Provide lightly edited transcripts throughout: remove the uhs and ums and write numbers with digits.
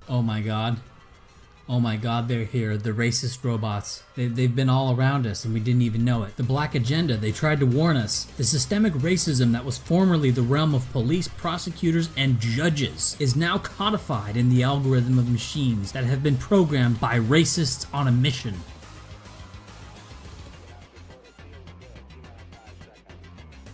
Oh my god. Oh my god, they're here. The racist robots. They've been all around us and we didn't even know it. The black agenda, they tried to warn us. The systemic racism that was formerly the realm of police, prosecutors, and judges is now codified in the algorithm of machines that have been programmed by racists on a mission.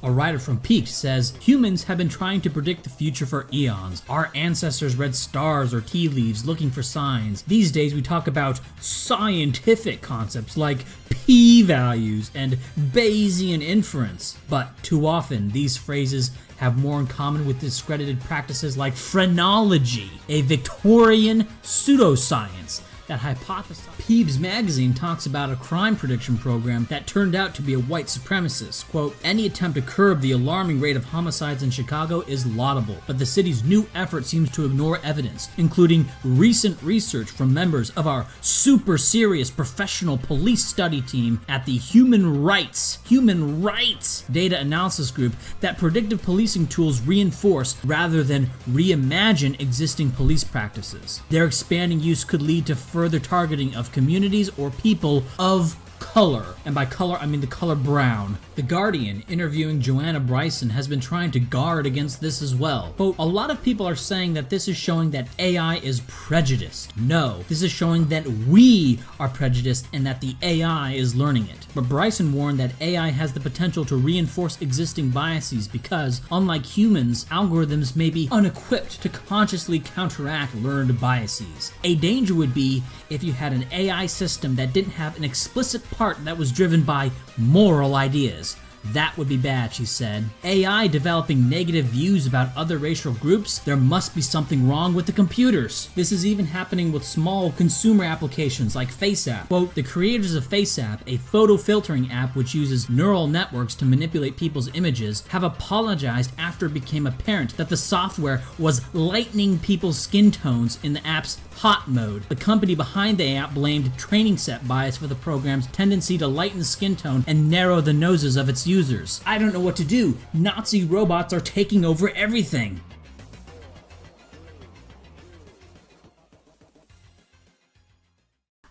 A writer from Peaked says, humans have been trying to predict the future for eons. Our ancestors read stars or tea leaves looking for signs. These days we talk about scientific concepts like p-values and Bayesian inference. But too often these phrases have more in common with discredited practices like phrenology, a Victorian pseudoscience that hypothesized. Peebs magazine talks about a crime prediction program that turned out to be a white supremacist. Quote, any attempt to curb the alarming rate of homicides in Chicago is laudable, but the city's new effort seems to ignore evidence, including recent research from members of our super serious professional police study team at the Human Rights Data Analysis Group that predictive policing tools reinforce rather than reimagine existing police practices. Their expanding use could lead to further targeting of communities or people of color, and by color I mean the color brown. The Guardian, interviewing Joanna Bryson, has been trying to guard against this as well. Quote, a lot of people are saying that this is showing that AI is prejudiced. No, this is showing that we are prejudiced and that the AI is learning it. But Bryson warned that AI has the potential to reinforce existing biases because, unlike humans, algorithms may be unequipped to consciously counteract learned biases. A danger would be if you had an AI system that didn't have an explicit part that was driven by moral ideas. That would be bad, she said. AI developing negative views about other racial groups? There must be something wrong with the computers. This is even happening with small consumer applications like FaceApp. Quote, the creators of FaceApp, a photo filtering app which uses neural networks to manipulate people's images, have apologized after it became apparent that the software was lightening people's skin tones in the app's hot mode. The company behind the app blamed training set bias for the program's tendency to lighten skin tone and narrow the noses of its users. I don't know what to do. Nazi robots are taking over everything.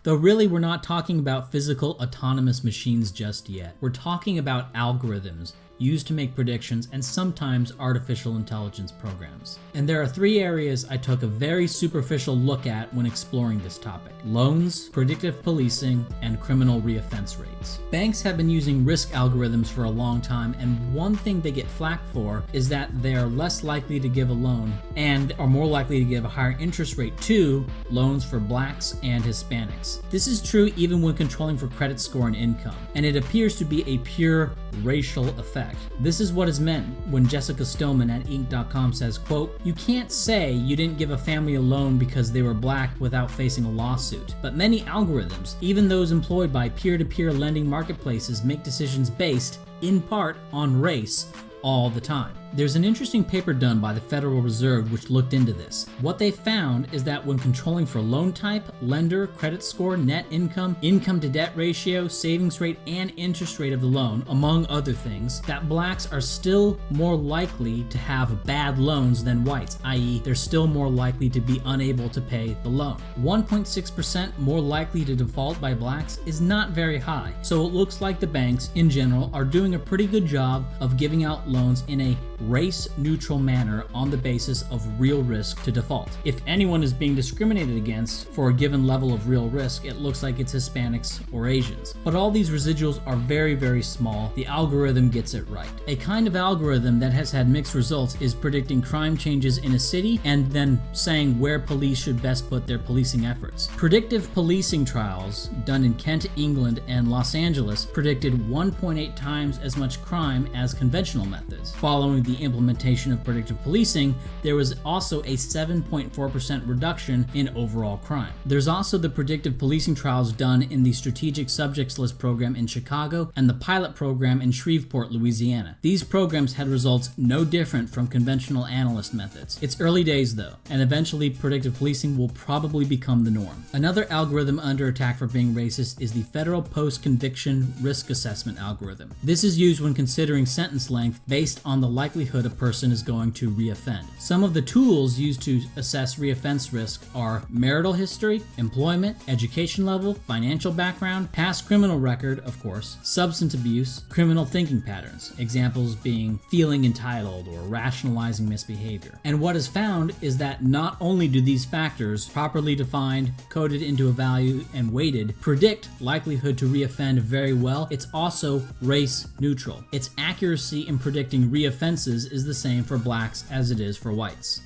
Though really we're not talking about physical autonomous machines just yet. We're talking about algorithms used to make predictions and sometimes artificial intelligence programs. And there are three areas I took a very superficial look at when exploring this topic: loans, predictive policing, and criminal reoffense rates. Banks have been using risk algorithms for a long time, and one thing they get flack for is that they are less likely to give a loan and are more likely to give a higher interest rate to loans for blacks and Hispanics. This is true even when controlling for credit score and income, and it appears to be a pure racial effect. This is what is meant when Jessica Stillman at Inc.com says, quote, you can't say you didn't give a family a loan because they were black without facing a lawsuit. But many algorithms, even those employed by peer-to-peer lending marketplaces, make decisions based, in part, on race all the time. There's an interesting paper done by the Federal Reserve which looked into this. What they found is that when controlling for loan type, lender, credit score, net income, income to debt ratio, savings rate, and interest rate of the loan, among other things, that blacks are still more likely to have bad loans than whites, i.e. they're still more likely to be unable to pay the loan. 1.6% more likely to default by blacks is not very high, so it looks like the banks in general are doing a pretty good job of giving out loans in a race-neutral manner on the basis of real risk to default. If anyone is being discriminated against for a given level of real risk, it looks like it's Hispanics or Asians. But all these residuals are very, very small. The algorithm gets it right. A kind of algorithm that has had mixed results is predicting crime changes in a city and then saying where police should best put their policing efforts. Predictive policing trials done in Kent, England, and Los Angeles predicted 1.8 times as much crime as conventional methods. Following the implementation of predictive policing, there was also a 7.4% reduction in overall crime. There's also the predictive policing trials done in the Strategic Subjects List program in Chicago and the pilot program in Shreveport, Louisiana. These programs had results no different from conventional analyst methods. It's early days though, and eventually predictive policing will probably become the norm. Another algorithm under attack for being racist is the Federal Post-Conviction Risk Assessment algorithm. This is used when considering sentence length based on the likelihood likelihood a person is going to reoffend. Some of the tools used to assess reoffense risk are marital history, employment, education level, financial background, past criminal record, of course, substance abuse, criminal thinking patterns, examples being feeling entitled or rationalizing misbehavior. And what is found is that not only do these factors, properly defined, coded into a value, and weighted, predict likelihood to reoffend very well, it's also race neutral. Its accuracy in predicting reoffenses is the same for blacks as it is for whites.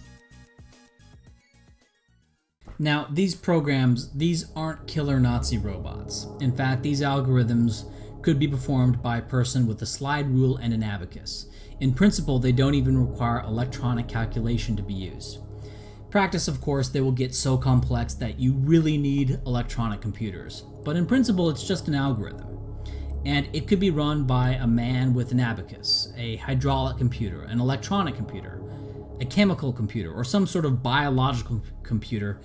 Now, these programs, these aren't killer Nazi robots. In fact, these algorithms could be performed by a person with a slide rule and an abacus. In principle, they don't even require electronic calculation to be used. Practice, of course, they will get so complex that you really need electronic computers. But in principle, it's just an algorithm. And it could be run by a man with an abacus, a hydraulic computer, an electronic computer, a chemical computer, or some sort of biological computer.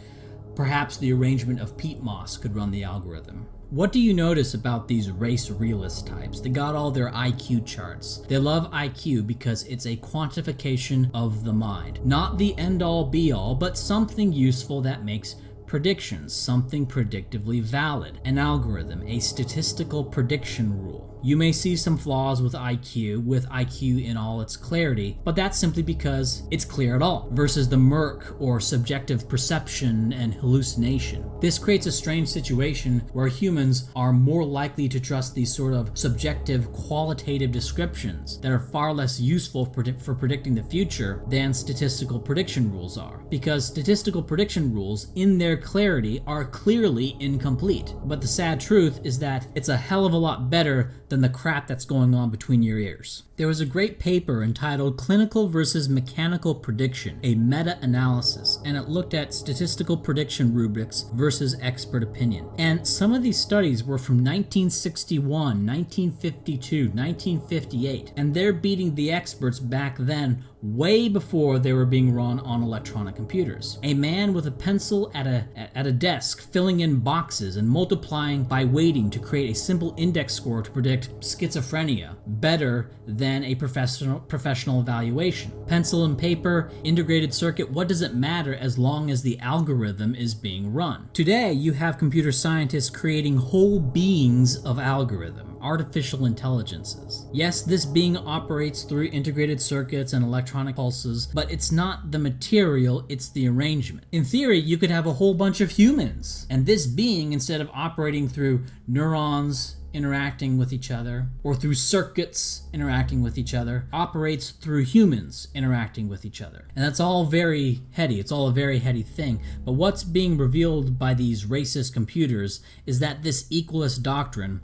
Perhaps the arrangement of peat moss could run the algorithm. What do you notice about these race realist types? They got all their IQ charts. They love IQ because it's a quantification of the mind. Not the end-all be-all, but something useful that makes predictions, something predictively valid. An algorithm, a statistical prediction rule. You may see some flaws with IQ in all its clarity, but that's simply because it's clear at all, versus the murk or subjective perception and hallucination. This creates a strange situation where humans are more likely to trust these sort of subjective, qualitative descriptions that are far less useful for predicting the future than statistical prediction rules are. Because statistical prediction rules, in their clarity, are clearly incomplete. But the sad truth is that it's a hell of a lot better than the crap that's going on between your ears. There was a great paper entitled Clinical versus Mechanical Prediction, a meta-analysis, and it looked at statistical prediction rubrics versus expert opinion. And some of these studies were from 1961, 1952, 1958, and they're beating the experts back then way before they were being run on electronic computers. A man with a pencil at a desk filling in boxes and multiplying by weighting to create a simple index score to predict schizophrenia better than a professional evaluation. Pencil and paper, integrated circuit, what does it matter as long as the algorithm is being run? Today, you have computer scientists creating whole beings of algorithm, artificial intelligences. Yes, this being operates through integrated circuits and electronic pulses, but it's not the material, it's the arrangement. In theory, you could have a whole bunch of humans, and this being, instead of operating through neurons interacting with each other, or through circuits interacting with each other, operates through humans interacting with each other. And that's all very heady. It's all a very heady thing. But what's being revealed by these racist computers is that this equalist doctrine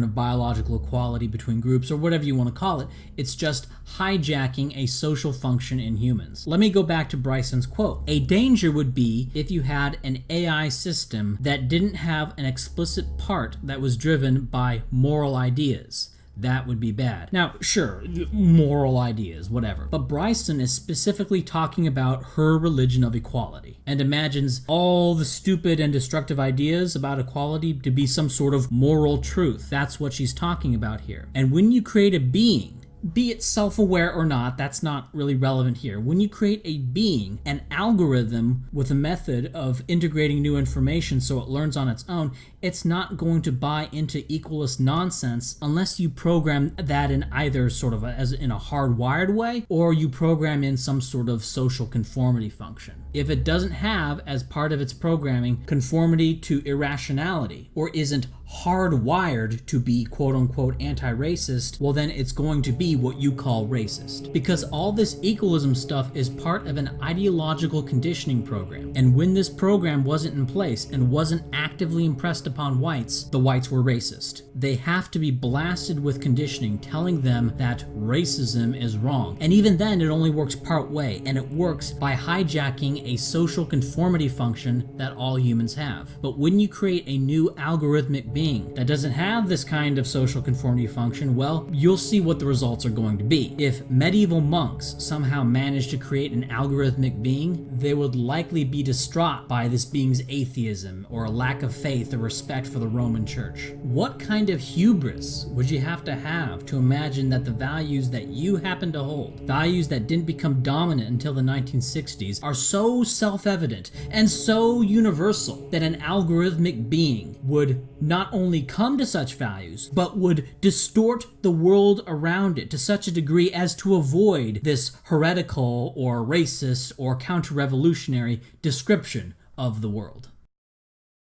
of biological equality between groups, or whatever you want to call it, it's just hijacking a social function in humans. Let me go back to Bryson's quote. A danger would be if you had an AI system that didn't have an explicit part that was driven by moral ideas. That would be bad. Now, sure, moral ideas, whatever. But Bryson is specifically talking about her religion of equality and imagines all the stupid and destructive ideas about equality to be some sort of moral truth. That's what she's talking about here. And when you create a being, be it self-aware or not, that's not really relevant here. When you create a being, an algorithm with a method of integrating new information so it learns on its own, it's not going to buy into equalist nonsense unless you program that in either sort of as in a hardwired way, or you program in some sort of social conformity function. If it doesn't have, as part of its programming, conformity to irrationality, or isn't hardwired to be quote-unquote anti-racist, well then it's going to be what you call racist. Because all this equalism stuff is part of an ideological conditioning program. And when this program wasn't in place and wasn't actively impressed upon whites, the whites were racist. They have to be blasted with conditioning telling them that racism is wrong. And even then it only works part way, and it works by hijacking a social conformity function that all humans have. But when you create a new algorithmic being being that doesn't have this kind of social conformity function, well, you'll see what the results are going to be. If medieval monks somehow managed to create an algorithmic being, they would likely be distraught by this being's atheism or a lack of faith or respect for the Roman Church. What kind of hubris would you have to imagine that the values that you happen to hold, values that didn't become dominant until the 1960s, are so self-evident and so universal that an algorithmic being would not only come to such values, but would distort the world around it to such a degree as to avoid this heretical or racist or counter-revolutionary description of the world?